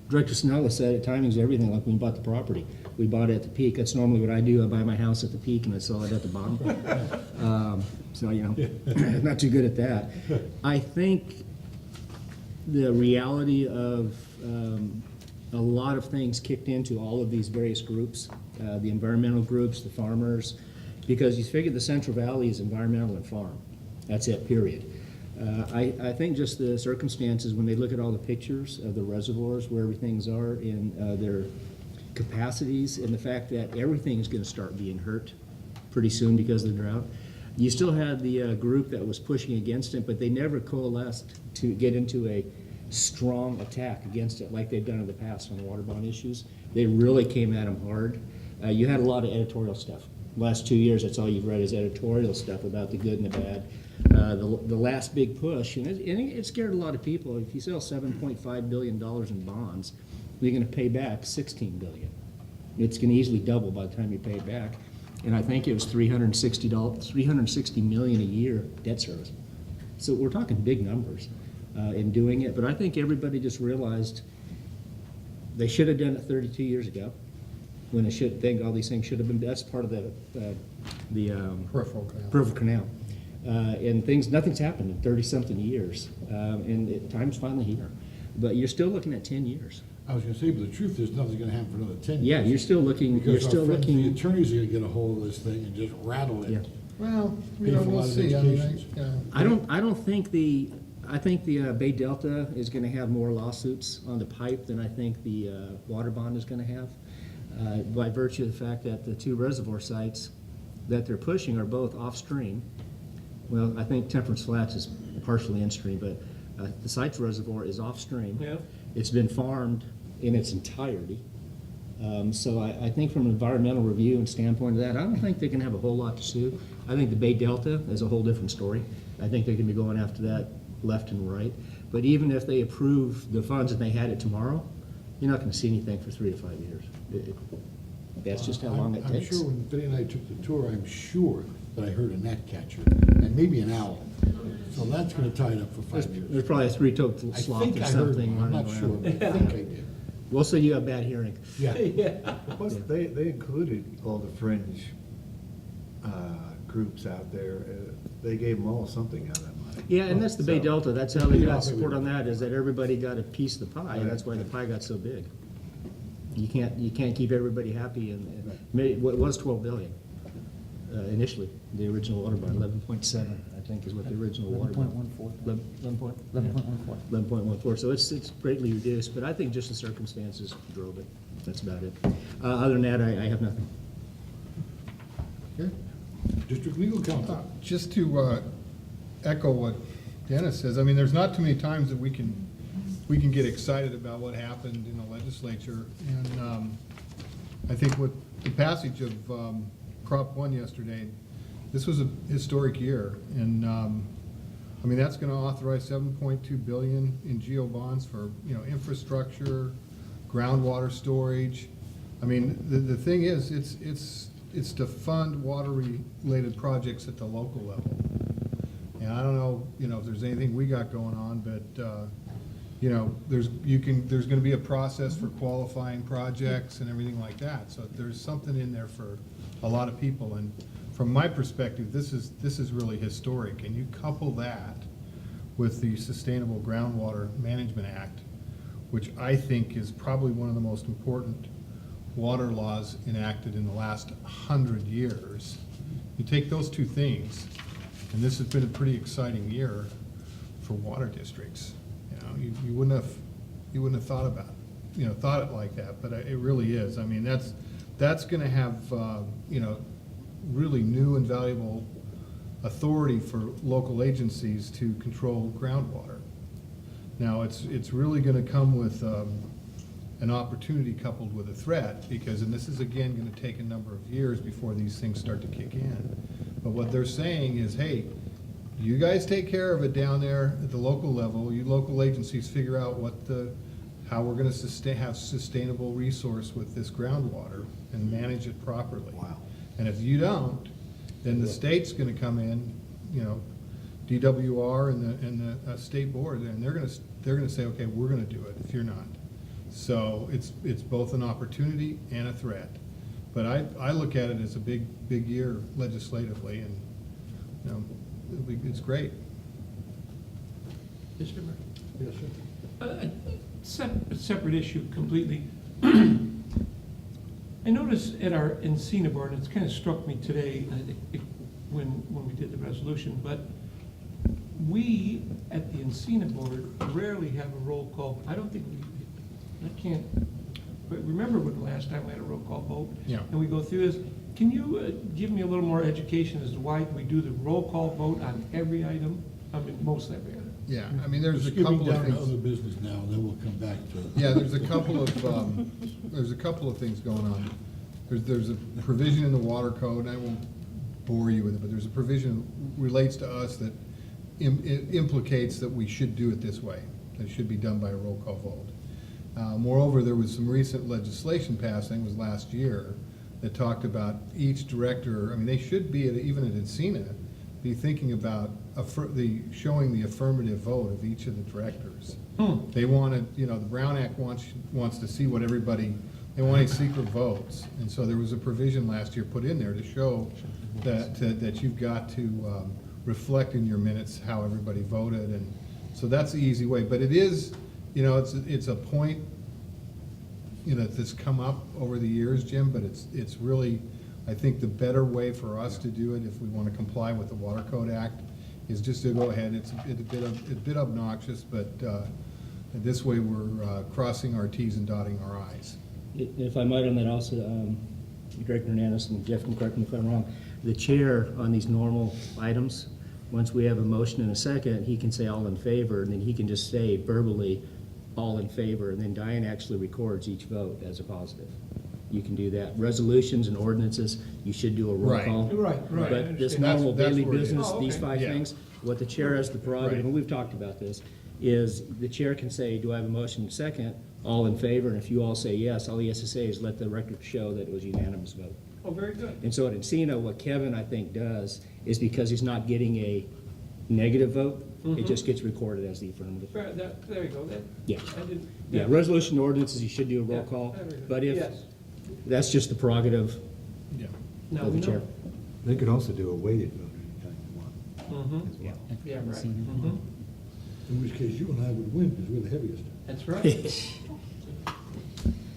Director Snella said, timing's everything, like when we bought the property. We bought it at the peak. That's normally what I do. I buy my house at the peak and I sell it at the bottom. So, not too good at that. I think the reality of a lot of things kicked into all of these various groups, the environmental groups, the farmers, because you figure the Central Valley is environmental and farm. That's it, period. I think just the circumstances, when they look at all the pictures of the reservoirs, where everything's are in their capacities, and the fact that everything is going to start being hurt pretty soon because of the drought. You still had the group that was pushing against it, but they never coalesced to get into a strong attack against it like they've done in the past on the water bond issues. They really came at them hard. You had a lot of editorial stuff. Last 2 years, that's all you've read is editorial stuff about the good and the bad. The last big push, and it scared a lot of people. If you sell $7.5 billion in bonds, you're going to pay back $16 billion. It's going to easily double by the time you pay it back. And I think it was $360 million a year debt service. So we're talking big numbers in doing it. But I think everybody just realized they should have done it 32 years ago. When it should think all these things should have been. That's part of the peripheral canal. And nothing's happened in 30-something years, and time's finally here. But you're still looking at 10 years. I was gonna say, but the truth is, nothing's gonna happen for another 10 years. Yeah, you're still looking. Because You're still our friends, the looking. attorneys are gonna get a hold of this thing and just rattle it. Yeah. Well, Pay for a we'll lot of see. I mean, educations. I don't think I think the Bay Delta is going to have more lawsuits on the pipe than I think the water bond is going to have, by virtue of the fact that the two reservoir sites that they're pushing are both off stream. Well, I think Temperance Flats is partially in stream, but the Sites Reservoir is off stream. Yeah. It's been farmed in its entirety. So I think from an environmental review and standpoint of that, I don't think they can have a whole lot to sue. I think the Bay Delta is a whole different story. I think they can be going after that left and right. But even if they approve the funds and they had it tomorrow, you're not going to see anything for 3 to 5 years. That's just how long it takes. I'm sure when Vinny and I took the tour, I'm sure that I heard a gnatcatcher and maybe an owl. So that's gonna tie it up for 5 years. There's probably a three-toed I sloth think or I heard something. one, I'm running not sure, around. but I think I did. Well, so you have bad hearing. Yeah. Plus, they included all the fringe groups out there. They gave them all something out of that money. Yeah, and that's the Bay So- Delta. That's how they Yeah. got support on that, is that everybody got a piece of the pie, and that's why the pie got so big. You can't keep everybody happy, and what was 12 billion initially, the original water bond, 11.7, I think is what the original water bond. 11.14. So it's greatly reduced, but I think just the circumstances drove it. That's about it. Other than that, I have nothing. Okay. District Legal Counsel. Just to echo what Dennis says, I mean, there's not too many times that we can get excited about what happened in the legislature. And I think with the passage of Prop 1 yesterday, this was a historic year. And I mean, that's going to authorize $7.2 billion in GO bonds for, infrastructure, groundwater storage. I mean, the thing is, it's to fund water-related projects at the local level. And I don't know, if there's anything we got going on, but there's going to be a process for qualifying projects and everything like that. So there's something in there for a lot of people. And from my perspective, this is really historic. And you couple that with the Sustainable Groundwater Management Act, which I think is probably one of the most important water laws enacted in the last 100 years. You take those two things, and this has been a pretty exciting year for water districts. You wouldn't have thought about it, thought it like that, but it really is. I mean, that's going to have really new and valuable authority for local agencies to control groundwater. Now, it's really gonna come with an opportunity coupled with a threat, because, and this is again gonna take a number of years before these things start to kick in. But what they're saying is, hey, you guys take care of it down there at the local level, you local agencies figure out how we're gonna have sustainable resource with this groundwater and manage it properly. Wow. And if you don't, then the state's gonna come in, you know, DWR and the state board, and they're gonna say, okay, we're gonna do it if you're not. So it's both an opportunity and a threat. But I look at it as a big year legislatively, and, you know, it's great. Mr. Mayor? Yes, sir. A separate issue completely. I noticed at our Encina board, and it's kind of struck me today, when we did the resolution, but we, at the Encina board, rarely have a roll call. I don't think I can't, but remember when the last time we had a roll call vote? Yeah. And we go through this. Can you give me a little more education as to why we do the roll call vote on every item? I mean, most every item. Yeah, I mean, there's a Skipping couple of down to other things. business now, and then we'll come back to it. Yeah, there's a couple of things going on. There's a provision in the water code, and I won't bore you with it, but there's a provision relates to us that it implicates that we should do it this way. That it should be done by a roll call vote. Moreover, there was some recent legislation passing, was last year, that talked about each director, I mean, they should be, even at Encina, be thinking about showing the affirmative vote of each of the directors. They wanted, you know, the Brown Act wants to see what everybody, they want any secret votes. And so there was a provision last year put in there to show that you've got to reflect in your minutes how everybody voted. And so that's the easy way. But it is, you know, it's a point, you know, that's come up over the years, Jim, but it's really, I think the better way for us to do it, if we want to comply with the Water Code Act, is just to go ahead. It's a bit obnoxious, but this way we're crossing our Ts and dotting our Is. If I might on that also, Director Hernandez, and Jeff can correct me if I'm wrong, the chair on these normal items, once we have a motion and a second, he can say all in favor, and then he can just say verbally, all in favor, and then Diane actually records each vote as a positive. You can do that. Resolutions and ordinances, you should do a roll Right. call. Right. I But this understand. normal That's daily where it is. business, Oh, these okay. five Yeah. things, what the chair has the prerogative, Right. and we've talked about this, is the chair can say, do I have a motion and a second? All in favor, and if you all say yes, all he has to say is let the record show that it was unanimous vote. Oh, very good. And so at Encina, what Kevin, I think, does is because he's not getting a negative vote, it just gets recorded as the affirmative. There you go. Yeah. I didn't. Yeah, resolution ordinances, you should do a roll Yeah, call, there we go. but if, Yes. that's just the prerogative Yeah. Now of we the know. chair. They could also do a weighted vote anytime you want. Mhm. as well. Yeah, right. Mm-hmm. Mhm. In which case you and I would win, because we're the heaviest. That's right.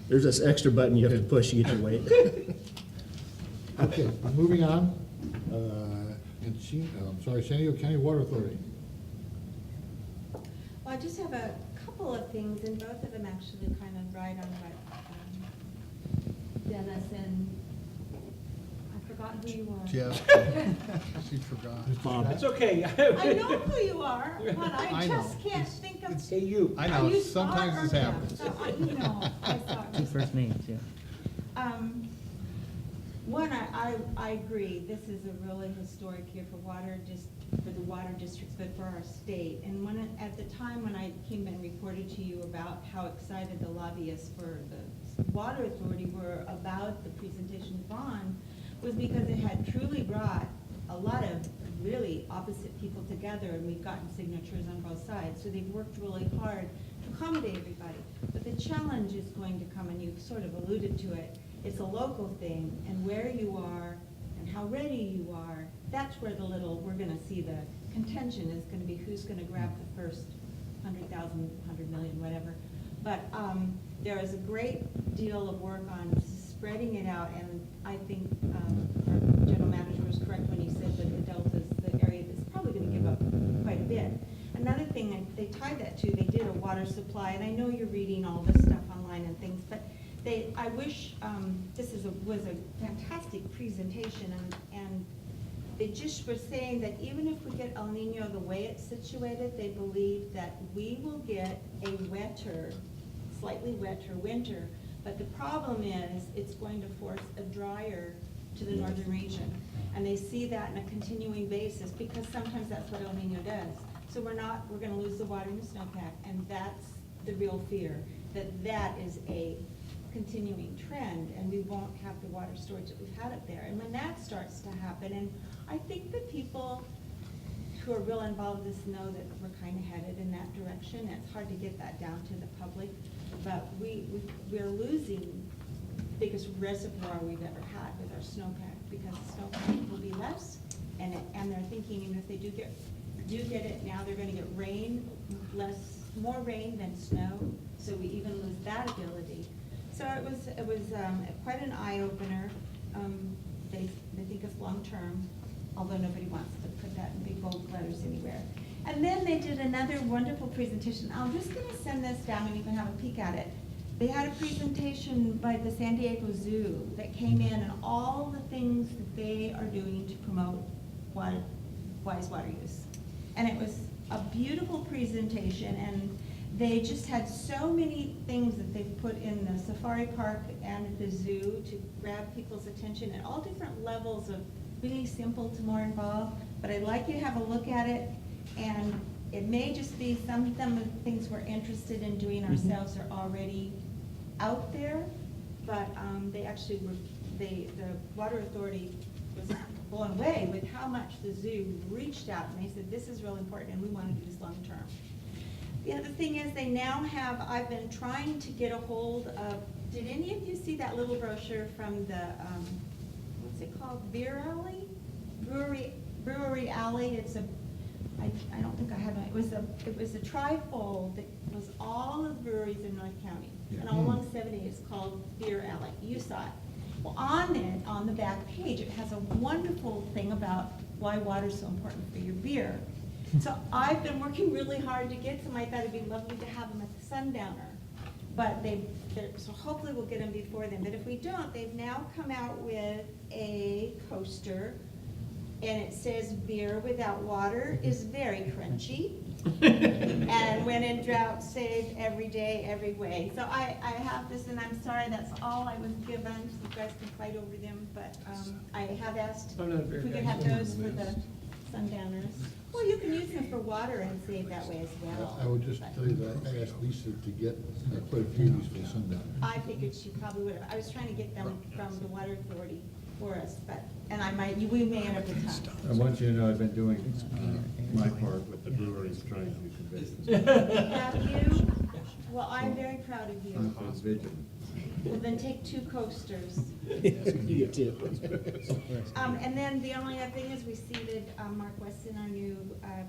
There's this extra button you have to push to get your weight. Okay, moving on. San Diego County Water Authority. Well, I just have a couple of things, and both of them actually kind of right on what Dennis and, I forgot who you are. Jeff, she forgot. Bob. It's okay. I know who you are, but I I just know. can't think of. Hey, you. I Are know, you sometimes Scott this or Jeff? happens. So, you know, I saw it. Two first names, yeah. One, I agree, this is a really historic year for for the water districts, but for our state. And at the time when I came and reported to you about how excited the lobbyists for the water authority were about the presentation bond, was because it had truly brought a lot of really opposite people together, and we've gotten signatures on both sides. So they've worked really hard to accommodate everybody. But the challenge is going to come, and you've sort of alluded to it, it's a local thing, and where you are and how ready you are, that's where we're gonna see the contention is gonna be who's gonna grab the first 100,000, 100 million, whatever. But there is a great deal of work on spreading it out, and I think our general manager was correct when he said that the Delta is the area that's probably gonna give up quite a bit. Another thing, they tied that to, they did a water supply, and I know you're reading all this stuff online and things, but I wish, this was a fantastic presentation, and they just were saying that even if we get El Nino the way it's situated, they believe that we will get a wetter, slightly wetter winter. But the problem is, it's going to force a drier to the northern region. And they see that on a continuing basis, because sometimes that's what El Nino does. So we're gonna lose the water in the snowpack, and that's the real fear, that is a continuing trend, and we won't have the water storage that we've had up there. And when that starts to happen, and I think the people who are real involved in this know that we're kind of headed in that direction. It's hard to get that down to the public, but we're losing the biggest reservoir we've ever had with our snowpack, because the snowpack will be less, and they're thinking, even if they do get it now, they're gonna get rain, more rain than snow, so we even lose that ability. So it was quite an eye-opener. They think it's long-term, although nobody wants to put that in big bold letters anywhere. And then they did another wonderful presentation. I'm just gonna send this down and you can have a peek at it. They had a presentation by the San Diego Zoo that came in, and all the things that they are doing to promote wise water use. And it was a beautiful presentation, and they just had so many things that they've put in the safari park and at the zoo to grab people's attention at all different levels of really simple to more involved. But I'd like you to have a look at it, and it may just be some of the things we're interested in doing ourselves are already out there, but they actually were, the Water Authority was blown away with how much the zoo reached out, and they said, this is real important and we want to do this long term. The other thing is, they now have, I've been trying to get a hold of, did any of you see that little brochure from the, what's it called, Beer Alley? Brewery Alley. It's a, I don't think I have it. It was a trifold that was all of the breweries in North County. And all along 70 is called Beer Alley. You saw it. Well, on it, on the back page, it has a wonderful thing about why water's so important for your beer. So I've been working really hard to get some. I thought it'd be lovely to have them at the Sundowner. But so hopefully we'll get them before then. But if we don't, they've now come out with a coaster, and it says beer without water is very crunchy. And when in drought, saved every day, every way. So I have this, and I'm sorry, that's all I was given. So you guys can fight over them, but I have asked if we could have those for the Sundowners. Well, you can use them for water and save that way as well. I would just tell you that I asked Lisa to get quite a few of these for the Sundowner. I figured she probably would have. I was trying to get them from the Water Authority for us, but, and we may end up with tons. I want you to know I've been doing my part with the breweries, trying to convince them. Have you? Well, I'm very proud of you. I'm vigilant. Well, then take 2 coasters. You too. And then the only other thing is we seated Mark Weston, our new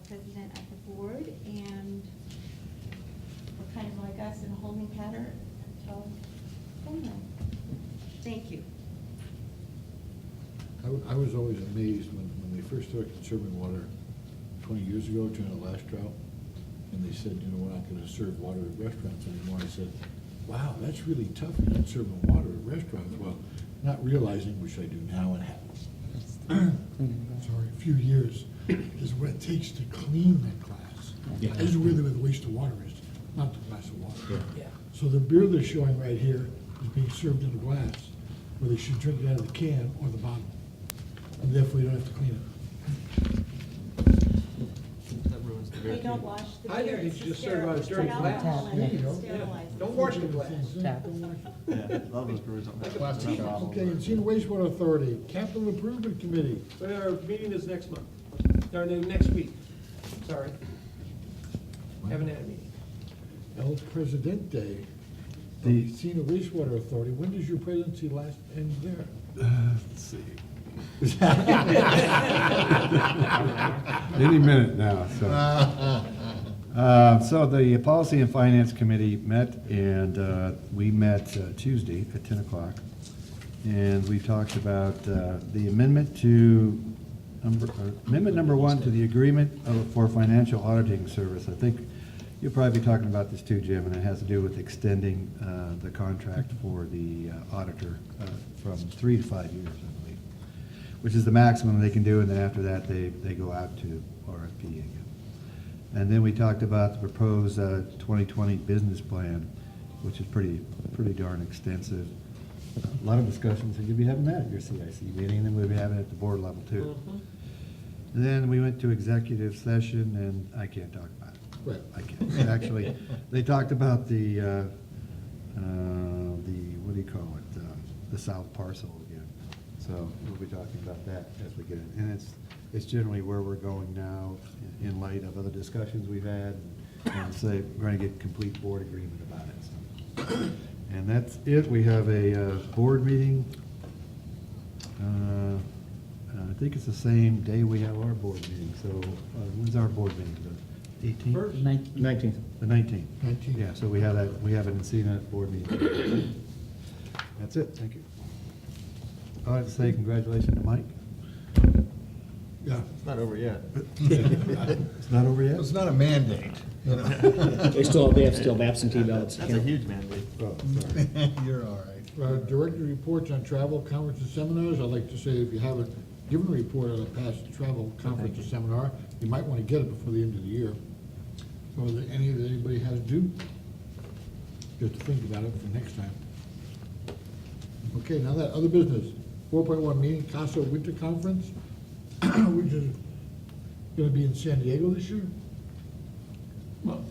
president of the board, and we're kind of like us in a holding pattern until January. Thank you. I was always amazed when they first started conserving water 20 years ago during the last drought, and they said, we're not going to serve water at restaurants anymore. I said, wow, that's really tough, you're not serving water at restaurants. Well, not realizing, which I do now and have, sorry, a few years, is what it takes to clean that glass. Yeah. That is really where the waste of water is, not the glass of water. Yeah. So the beer they're showing right here is being served in a glass, where they should drink it out of the can or the bottle. And therefore you don't have to clean it. That ruins the They beer. don't wash the beer. I think they It's should just just serve out of straight glass. There you go. sterilized. Don't wash the glass. Yeah, a lot of those breweries don't have Plastic that. cup. Okay, Encino Wastewater Authority, Capital Improvement Committee. Our meeting is next month, or next week, sorry. Haven't had a meeting. El Presidente, the The- Encino Wastewater Authority. When does your presidency last end there? Let's see. Any minute now, so. So the Policy and Finance Committee met, and we met Tuesday at 10 o'clock. And we talked about the amendment to, amendment number 1 to the agreement for financial auditing service. I think you'll probably be talking about this too, Jim, and it has to do with extending the contract for the auditor from 3 to 5 years, I believe. which is the maximum they can do, and then after that, they go out to RFP again. And then we talked about the proposed 2020 business plan, which is pretty darn extensive. A lot of discussions that you'll be having that at your CIC meeting, and then we'll be having it at the board level too. And then we went to executive session, and I can't talk about it. Right. I can't. Actually, they talked about the, what do you call it, the south parcel again. So we'll be talking about that as we get in. And it's generally where we're going now in light of other discussions we've had. And say, we're gonna get complete board agreement about it. So. And that's it. We have a board meeting. I think it's the same day we have our board meeting. So when's our board meeting? The 18th? 19th. The 19th. 19th. Yeah, so we have that, we have an Encina board meeting. That's it, thank you. I'd like to say congratulations to Mike. Yeah. It's not over yet. It's not over yet? It's not a mandate, you know. They have still absentee ballots. That's a huge mandate. Oh, sorry. You're all right. Director reports on travel, conferences, seminars. I'd like to say if you haven't given a report on a past travel conference or seminar, you might want to get it before the end of the year. So that anybody has due, just to think about it for next time. Okay, now that other business, 4.1 meeting, CASA Winter Conference, which is gonna be in San Diego this year?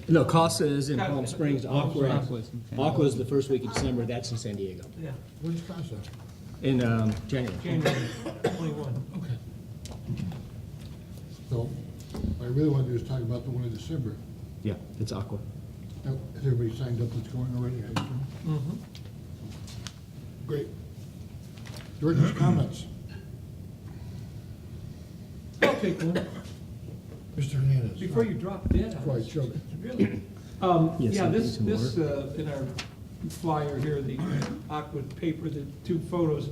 No, Casa is in Palm Springs. Aqua Aqua is the first week of December. That's in San Diego. Yeah, When's CASA? In January. January 21. Okay. So, what I really want to do is talk about the one in December. Yeah, it's Aqua. Now, has everybody signed up that's going already? I assume? Mhm. Great. Director's comments. I'll take one. Mr. Hernandez. Before you drop dead Before on I us. choke. Really? Yes, Yeah, I'll this, do some in our flyer here, the aqua paper, the two photos.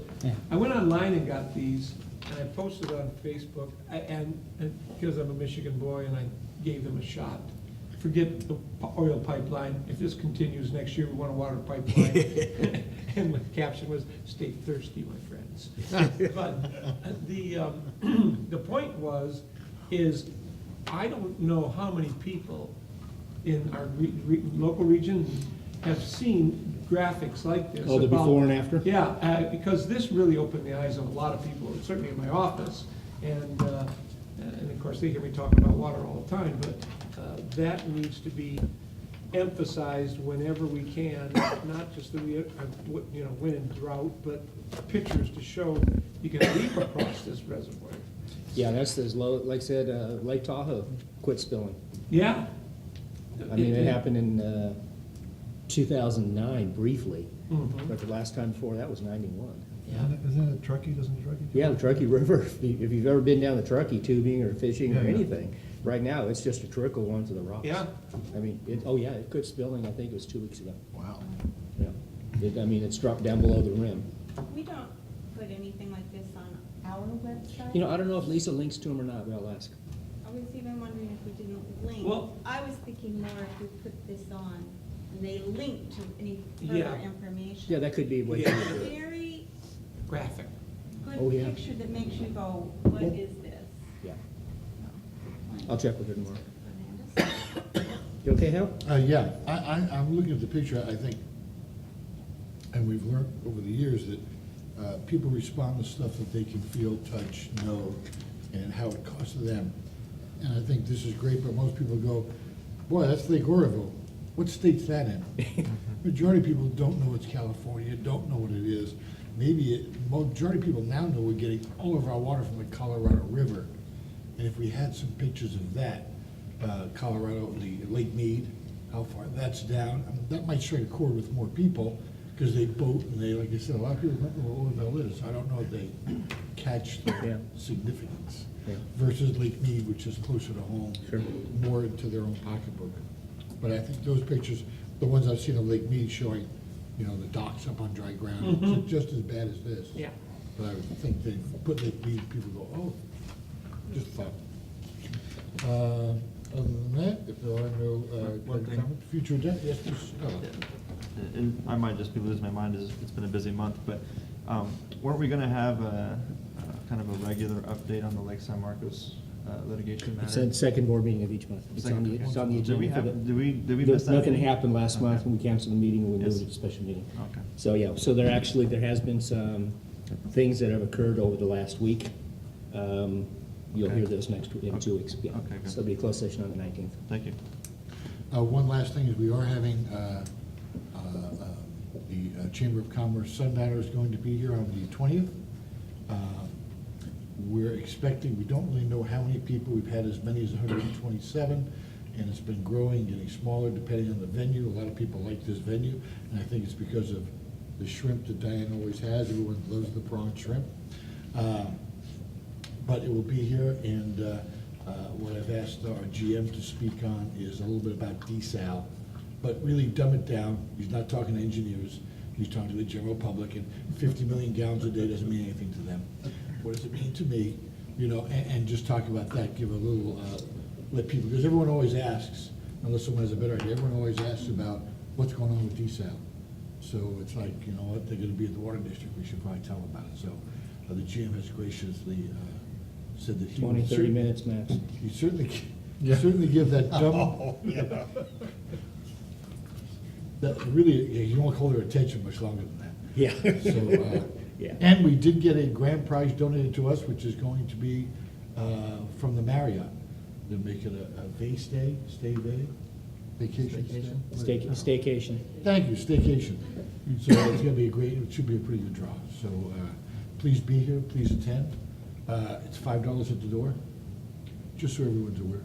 I went online and got these, and I posted on Facebook, and because I'm a Michigan boy and I gave them a shot. Forget the oil pipeline. If this continues next year, we want a water pipeline. And the caption was, "Stay thirsty, my friends." But the point is I don't know how many people in our local region have seen graphics like this. Oh, the about- before and after? Yeah, because this really opened the eyes of a lot of people, certainly in my office. And of course, they hear me talk about water all the time, but that needs to be emphasized whenever we can, not just that we, when in drought, but pictures to show you can leap across this reservoir. Yeah, that's as low, like I said, Lake Tahoe quit spilling. Yeah. I mean, it happened in 2009 briefly, Mhm. but the last time before that was 91. Isn't it Truckee, doesn't Truckee? Yeah, the Truckee River, if you've ever been down the Truckee tubing or fishing or Yeah, yeah. anything, right now, it's just a trickle onto the rocks. Yeah. I mean, it quit spilling, I think it was 2 weeks ago. Wow. Yeah. It's dropped down below the rim. We don't put anything like this on our website. You know, I don't know if Lisa links to them or not, but I'll ask. I was even wondering if we didn't link. Well- I was thinking more if we put this on and they link to any Yeah. further information. Yeah, that could be what you Yeah. would do. it. Very Graphic. Oh, good yeah. picture that makes you go, what is this? Yeah. I'll check with her tomorrow. You okay, Hal? Yeah, I'm looking at the picture, I think, and we've learned over the years that people respond to stuff that they can feel, touch, know, and how it costs them. And I think this is great, but most people go, boy, that's Lake Oroville. What state's that in? Majority of people don't know it's California, don't know what it is. Majority of people now know we're getting all of our water from the Colorado River. And if we had some pictures of that, Colorado, the Lake Mead, how far that's down, that might strike a chord with more people, because they boat and they, like I said, a lot of people don't know where Oroville is. I don't know if they catch the Yeah. significance. Yeah. Versus Lake Mead, which is closer to home, Sure. more into their own pocketbook. But I think those pictures, the ones I've seen of Lake Mead showing, the docks up on dry ground, Mhm. it's just as bad as this. Yeah. But I would think they put Lake Mead, people go, oh, just thought. Other than that, if there are no One thing. comments, future agenda, yes, please. And I might just be losing my mind, it's been a busy month, but weren't we gonna have kind of a regular update on the Lake San Marcos litigation matter? It's the second board meeting of each month. It's on the Did we agenda for have, the. did we miss that? Nothing meeting? happened last month, Okay. and we canceled the meeting, and we Yes. moved it to special meeting. Okay. So, yeah, so there has been some things that have occurred over the last week. You'll hear Okay. those in 2 weeks, yeah. Okay, good. So it'll be a closed session on the 19th. Thank you. One last thing is we are having, the Chamber of Commerce Sundowner is going to be here on the 20th. We're expecting, we don't really know how many people, we've had as many as 127, and it's been growing, getting smaller depending on the venue. A lot of people like this venue, and I think it's because of the shrimp that Diane always has. Everyone loves the prawn shrimp. But it will be here, and what I've asked our GM to speak on is a little bit about desal, but really dumb it down. He's not talking to engineers, he's talking to the general public, and 50 million gallons a day doesn't mean anything to them. What does it mean to me? You know, and just talk about that, give a little, let people, because everyone always asks, unless someone has a better idea, everyone always asks about what's going on with desal. So it's like, you know what, they're gonna be at the water district, we should probably tell them about it. So the GM has graciously said that he would 20, 30 certainly- minutes max. He certainly give that dumb, Oh, yeah. that really, you don't hold their attention much longer than that. Yeah. So, Yeah. and we did get a grand prize donated to us, which is going to be from the Marriott. They're making a vase day, vacation stay? Staycation. Thank you, staycation. So it's gonna be a great, it should be a pretty good draw. So please be here, please attend. It's $5 at the door, just so everyone's aware.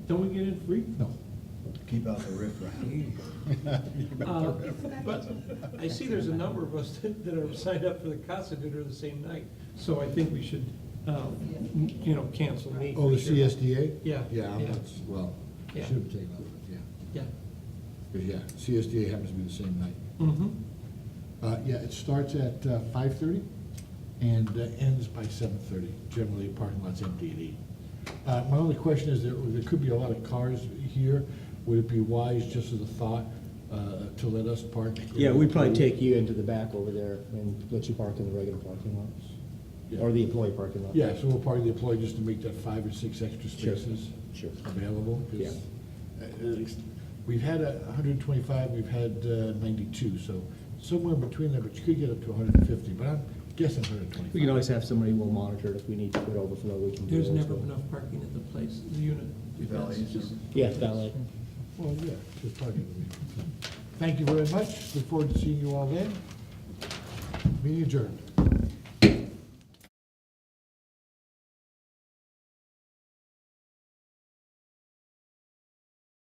Don't we get in free? No. Keep out the riffraff. But I see there's a number of us that are signed up for the Casa Dinner the same night, so I think we should, cancel me. Oh, the for sure. CSDA? Yeah. Yeah, yeah. well, Yeah. should have taken off, yeah. Yeah. Because, yeah, CSDA happens to be the same night. Mm-hmm. Yeah, it starts at 5:30 and ends by 7:30. Generally, parking lot's empty at 8. My only question is, there could be a lot of cars here. Would it be wise, just as a thought, to let us park? Yeah, we'd probably take you into the back over there and let you park in the regular parking lots, Yeah. or the employee parking lot. Yeah, so we'll park the employee just to make that 5 or 6 extra Sure. spaces Sure. available. 'Cause, Yeah. We've had 125, we've had 92, so somewhere in between there, but you could get up to 150, but I'm guessing 125. We can always have somebody will monitor it if we need to put overflow, we can do There's that as never well. enough parking at the place, the unit. Vallecitos. Yeah, valet. Well, yeah, just parking. Thank you very much. Look forward to seeing you all then. Meeting adjourned.